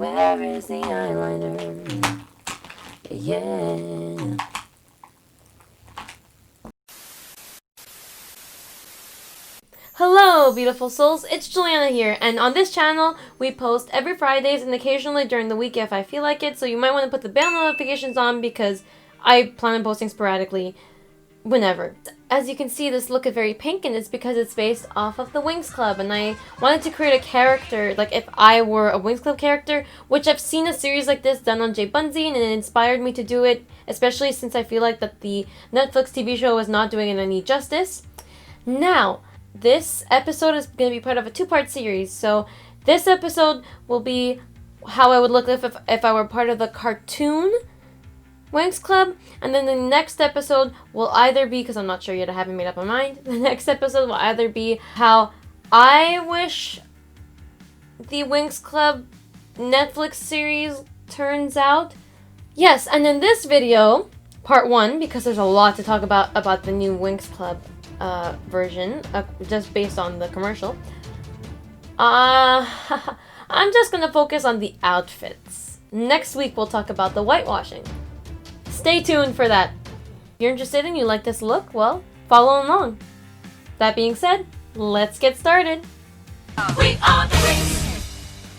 Where is the eyeliner? Yeah. Hello, beautiful souls. It's Juliana here, and on this channel, we post every Fridays and occasionally during the week if I feel like it, so you might want to put the bell notifications on because I plan on posting sporadically whenever. As you can see, this look is very pink, and it's because it's based off of the Winx Club, and I wanted to create a character, like if I were a Winx Club character, which I've seen a series like this done on J Bunzi, and it inspired me to do it, especially since I feel like that the Netflix TV show is not doing it any justice. Now, this episode is going to be part of a two-part series, so this episode will be how I would look if I were part of the cartoon Winx Club, and then the next episode will either be, because I'm not sure yet, I haven't made up my mind, the next episode will either be how I wish the Winx Club Netflix series turns out. Yes, and in this video, part 1, because there's a lot to talk about the new Winx Club version, just based on the commercial, I'm just gonna focus on the outfits. Next week we'll talk about the whitewashing. Stay tuned for that. If you're interested and you like this look, well, follow along. That being said, let's get started. We are the Winx.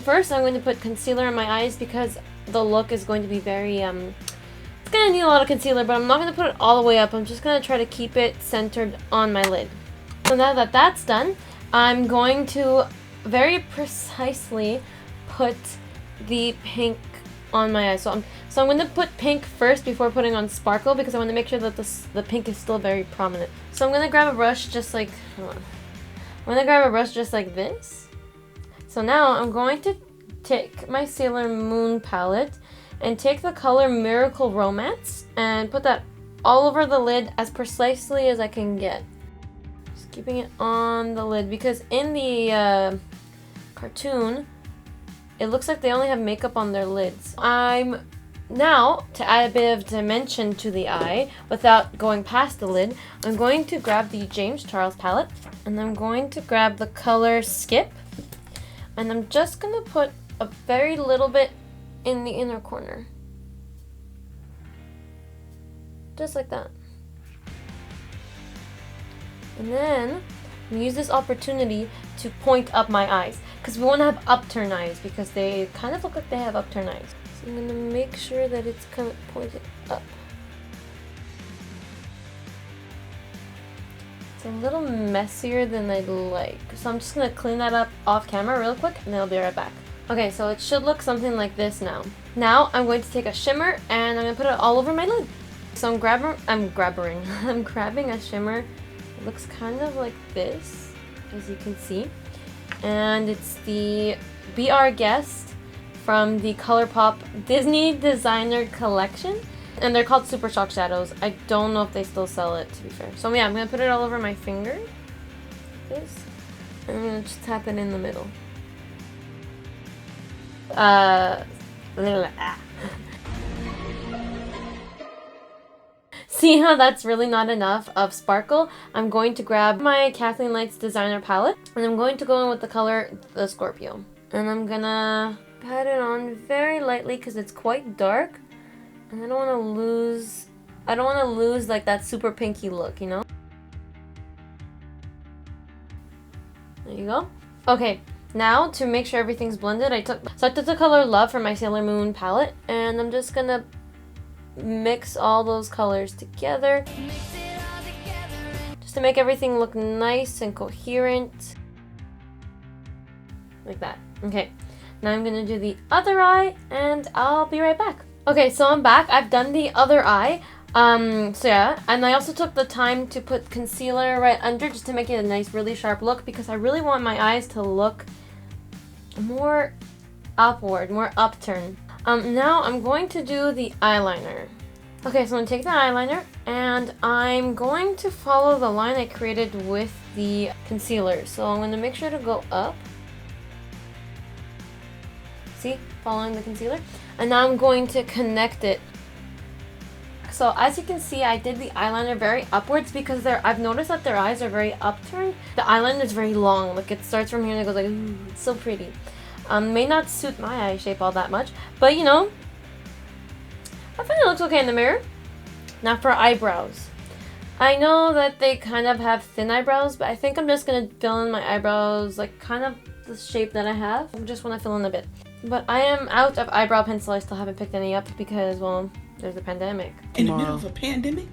First, I'm going to put concealer on my eyes because the look is going to be very, it's going to need a lot of concealer, but I'm not going to put it all the way up. I'm just going to try to keep it centered on my lid. So now that that's done, I'm going to very precisely put the pink on my eyes. So I'm going to put pink first before putting on sparkle because I want to make sure that the pink is still very prominent. So I'm going to grab a brush just like, hold on. I'm going to grab a brush just like this. So now I'm going to take my Sailor Moon palette and take the color Miracle Romance and put that all over the lid as precisely as I can get. Just keeping it on the lid because in the cartoon, it looks like they only have makeup on their lids. Now, to add a bit of dimension to the eye, without going past the lid, I'm going to grab the James Charles palette, and I'm going to grab the color Skip, and I'm just going to put a very little bit in the inner corner. Just like that. And then, use this opportunity to point up my eyes. Because we want to have upturned eyes because they kind of look like they have upturned eyes. So I'm going to make sure that it's kind of pointed up. It's a little messier than I'd like. So I'm just going to clean that up off camera real quick and then I'll be right back. Okay, so it should look something like this now. Now I'm going to take a shimmer and I'm going to put it all over my lid. So I'm grabbing a shimmer. It looks kind of like this, as you can see. And it's the Be Our Guest from the ColourPop Disney Designer Collection. And they're called Super Shock Shadows. I don't know if they still sell it, to be fair. So yeah, I'm going to put it all over my finger. This. And I'm going to just tap it in the middle. See how that's really not enough of sparkle? I'm going to grab my Kathleen Lights designer palette and I'm going to go in with the color the Scorpio. And I'm gonna pat it on very lightly because it's quite dark. And I don't want to lose like that super pinky look, you know? There you go. Okay, now to make sure everything's blended, I took the color Love from my Sailor Moon palette and I'm just gonna mix all those colors together just to make everything look nice and coherent like that. Okay, now I'm gonna do the other eye and I'll be right back. Okay, so I'm back. I've done the other eye. So yeah, and I also took the time to put concealer right under just to make it a nice really sharp look because I really want my eyes to look more upward, more upturned. Now I'm going to do the eyeliner. Okay, so I'm going to take the eyeliner and I'm going to follow the line I created with the concealer. So I'm going to make sure to go up. See, following the concealer. And now I'm going to connect it. So as you can see, I did the eyeliner very upwards because I've noticed that their eyes are very upturned. The eyeliner is very long, like it starts from here and it goes like, ooh, it's so pretty. May not suit my eye shape all that much, but you know, I find it looks okay in the mirror. Now for eyebrows. I know that they kind of have thin eyebrows, but I think I'm just gonna fill in my eyebrows like kind of the shape that I have. I just want to fill in a bit. But I am out of eyebrow pencil. I still haven't picked any up because, well, there's a pandemic. In the middle of a pandemic?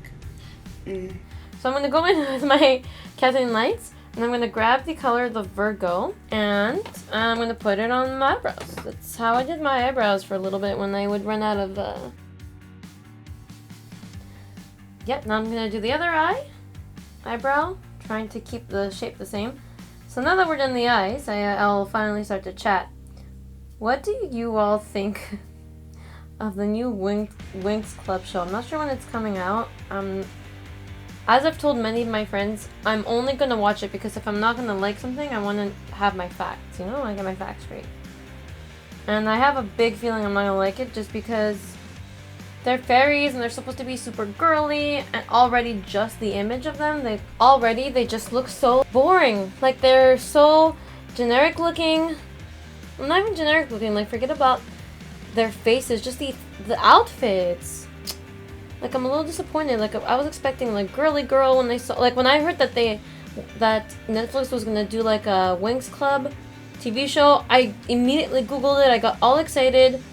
So I'm gonna go in with my Kathleen Lights, and I'm gonna grab the color the Virgo, and I'm gonna put it on my eyebrows. That's how I did my eyebrows for a little bit when I would run out of Yep, now I'm gonna do the other eyebrow, trying to keep the shape the same. So now that we're done the eyes, I'll finally start to chat. What do you all think of the new Winx Club show? I'm not sure when it's coming out. As I've told many of my friends, I'm only gonna watch it because if I'm not gonna like something, I want to have my facts. You know, I get my facts straight. And I have a big feeling I'm not gonna like it just because they're fairies and they're supposed to be super girly, and already just the image of them, they just look so boring. Like they're so generic looking. Well, not even generic looking, like forget about their faces, just the outfits. Like I'm a little disappointed. Like I was expecting like girly girl when when I heard that Netflix was gonna do like a Winx Club TV show, I immediately Googled it, I got all excited.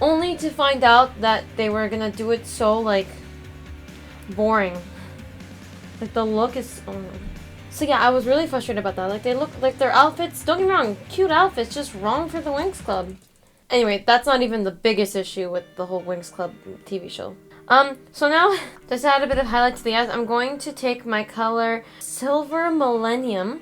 Only to find out that they were gonna do it so, like, boring. Like, the look is... Oh no. So yeah, I was really frustrated about that. Like, they look like their outfits... Don't get me wrong, cute outfits, just wrong for the Winx Club. Anyway, that's not even the biggest issue with the whole Winx Club TV show. So now, just to add a bit of highlight to the eyes, I'm going to take my color Silver Millennium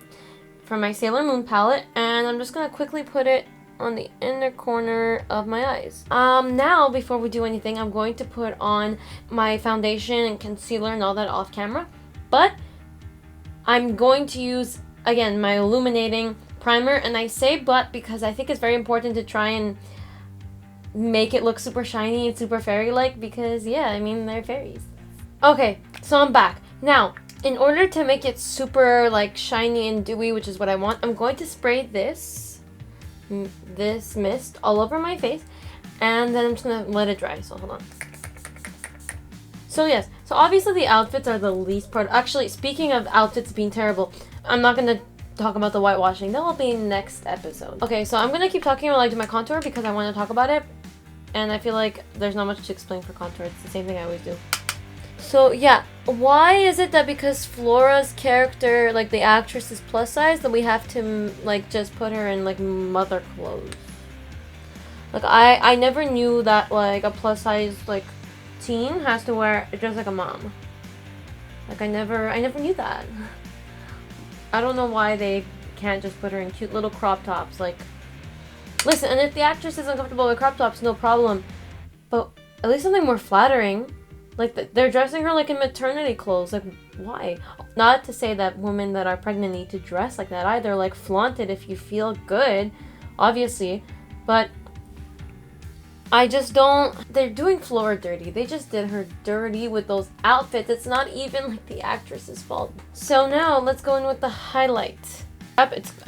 from my Sailor Moon palette, and I'm just gonna quickly put it on the inner corner of my eyes. Now, before we do anything, I'm going to put on my foundation and concealer and all that off camera. But I'm going to use, again, my illuminating primer. And I say but because I think it's very important to try and make it look super shiny and super fairy-like because, yeah, I mean, they're fairies. Okay, so I'm back. Now, in order to make it super, like, shiny and dewy, which is what I want, I'm going to spray this mist all over my face, and then I'm just gonna let it dry. So hold on. So yes, so obviously the outfits are the least part. Actually, speaking of outfits being terrible, I'm not gonna talk about the whitewashing. That will be next episode. Okay, so I'm gonna keep talking while I do my contour because I want to talk about it, and I feel like there's not much to explain for contour. It's the same thing I always do. So yeah, why is it that because Flora's character, like the actress, is plus size, that we have to like just put her in like mother clothes? Like I never knew that like a plus size like teen has to wear dress like a mom. Like I never knew that. I don't know why they can't just put her in cute little crop tops. Like, listen, and if the actress isn't comfortable with crop tops, no problem. But at least something more flattering. Like, they're dressing her like in maternity clothes. Like, why? Not to say that women that are pregnant need to dress like that either. Like, flaunt it if you feel good, obviously. But I just don't... They're doing Flora dirty. They just did her dirty with those outfits. It's not even, like, the actress's fault. So now, let's go in with the highlight. I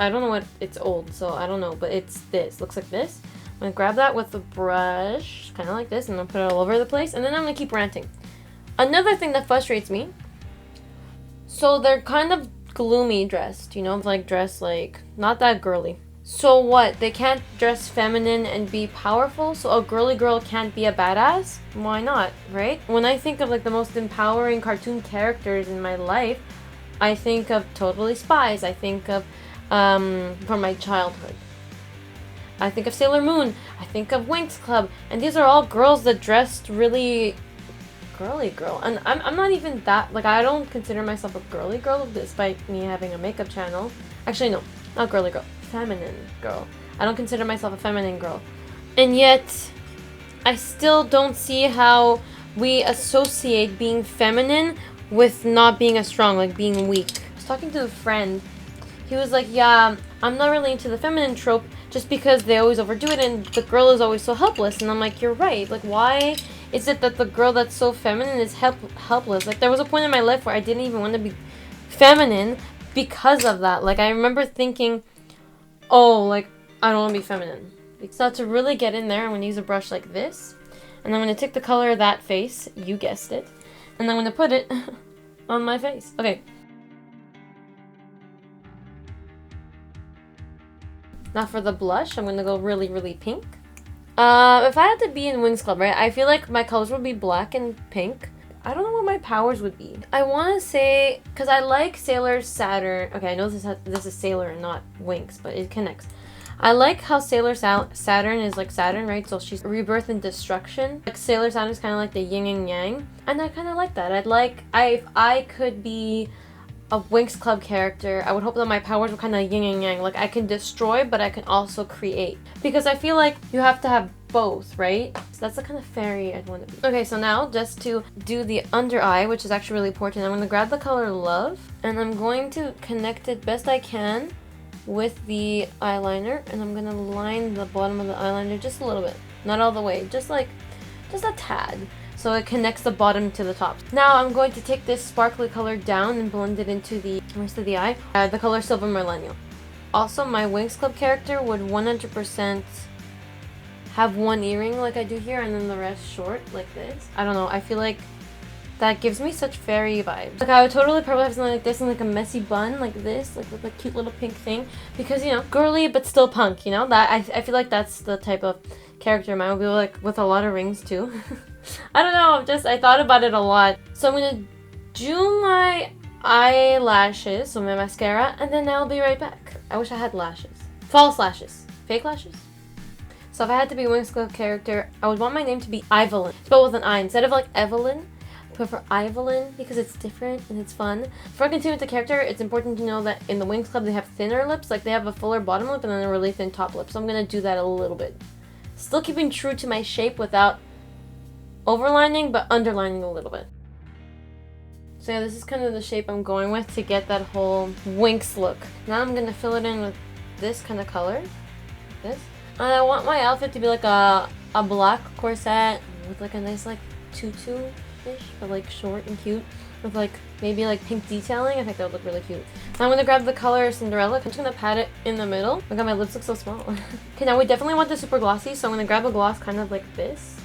don't know what... It's old, so I don't know. But it's this. Looks like this. I'm going to grab that with a brush, kind of like this, and I'm going to put it all over the place. And then I'm going to keep ranting. Another thing that frustrates me, so they're kind of gloomy dressed, you know, like dressed like, not that girly. So what, they can't dress feminine and be powerful? So a girly girl can't be a badass? Why not, right? When I think of like the most empowering cartoon characters in my life, I think of Totally Spies, I think of, from my childhood. I think of Sailor Moon, I think of Winx Club, and these are all girls that dressed really girly girl. And I'm not even that, like, I don't consider myself a girly girl despite me having a makeup channel. Actually, no, not girly girl, feminine girl. I don't consider myself a feminine girl. And yet, I still don't see how we associate being feminine with not being as strong, like being weak. I was talking to a friend. He was like, yeah, I'm not really into the feminine trope just because they always overdo it and the girl is always so helpless. And I'm like, you're right. Like, why is it that the girl that's so feminine is helpless? Like, there was a point in my life where I didn't even want to be feminine because of that. Like, I remember thinking, oh, like, I don't want to be feminine. So to really get in there, I'm going to use a brush like this. And I'm going to take the color of that face, you guessed it. And I'm going to put it on my face. Okay. Now for the blush, I'm going to go really, really pink. If I had to be in Winx Club, right, I feel like my colors would be black and pink. I don't know what my powers would be. I want to say, because I like Sailor Saturn. Okay, I know this is Sailor and not Winx, but it connects. I like how Sailor Saturn is like Saturn, right? So she's rebirth and destruction. Like Sailor Saturn is kind of like the yin and yang. And I kind of like that. If I could be a Winx Club character, I would hope that my powers were kind of yin and yang. Like I can destroy, but I can also create. Because I feel like you have to have both, right? So that's the kind of fairy I'd want to be. Okay, so now just to do the under eye, which is actually really important, I'm going to grab the color Love, and I'm going to connect it best I can with the eyeliner, and I'm going to line the bottom of the eyeliner just a little bit. Not all the way, just a tad. So it connects the bottom to the top. Now I'm going to take this sparkly color down and blend it into the rest of the eye. The color Silver Millennial. Also, my Winx Club character would 100% have one earring like I do here, and then the rest short like this. I don't know, I feel like that gives me such fairy vibes. Like I would totally probably have something like this and like a messy bun like this, like with a cute little pink thing. Because, you know, girly but still punk, you know? That I feel like that's the type of character mine would be, like with a lot of rings too. I don't know, I thought about it a lot. So I'm gonna do my eyelashes, so my mascara, and then I'll be right back. I wish I had lashes. False lashes. Fake lashes? So if I had to be a Winx Club character, I would want my name to be Evelyn. Spelled with an I. Instead of like Evelyn, I prefer Evelyn because it's different and it's fun. For continuing with the character, it's important to know that in the Winx Club they have thinner lips. Like they have a fuller bottom lip and then a really thin top lip. So I'm going to do that a little bit. Still keeping true to my shape without overlining, but underlining a little bit. So yeah, this is kind of the shape I'm going with to get that whole Winx look. Now I'm going to fill it in with this kind of color. Like this. And I want my outfit to be like a black corset with like a nice like tutu-ish, but like short and cute. With like maybe like pink detailing. I think that would look really cute. Now I'm going to grab the color Cinderella. I'm just going to pat it in the middle. Look at my lips look so small. Okay, now we definitely want this super glossy. So I'm going to grab a gloss kind of like this.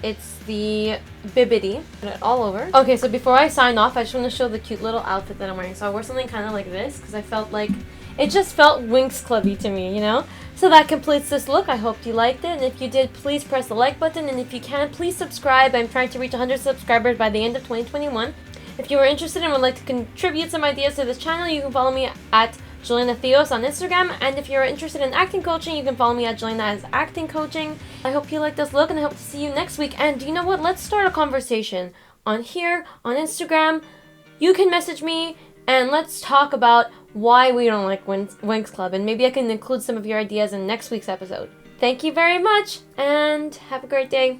It's the Bibbidi. Put it all over. Okay, so before I sign off, I just want to show the cute little outfit that I'm wearing. So I wore something kind of like this because I felt like it just felt Winx Clubby to me, you know? So that completes this look. I hope you liked it. And if you did, please press the like button. And if you can, please subscribe. I'm trying to reach 100 subscribers by the end of 2021. If you are interested and would like to contribute some ideas to this channel, you can follow me at Jelena Theos on Instagram. And if you're interested in acting coaching, you can follow me at Jelena as Acting Coaching. I hope you like this look and I hope to see you next week. And you know what? Let's start a conversation on here, on Instagram. You can message me and let's talk about why we don't like Winx Club, and maybe I can include some of your ideas in next week's episode. Thank you very much, and have a great day.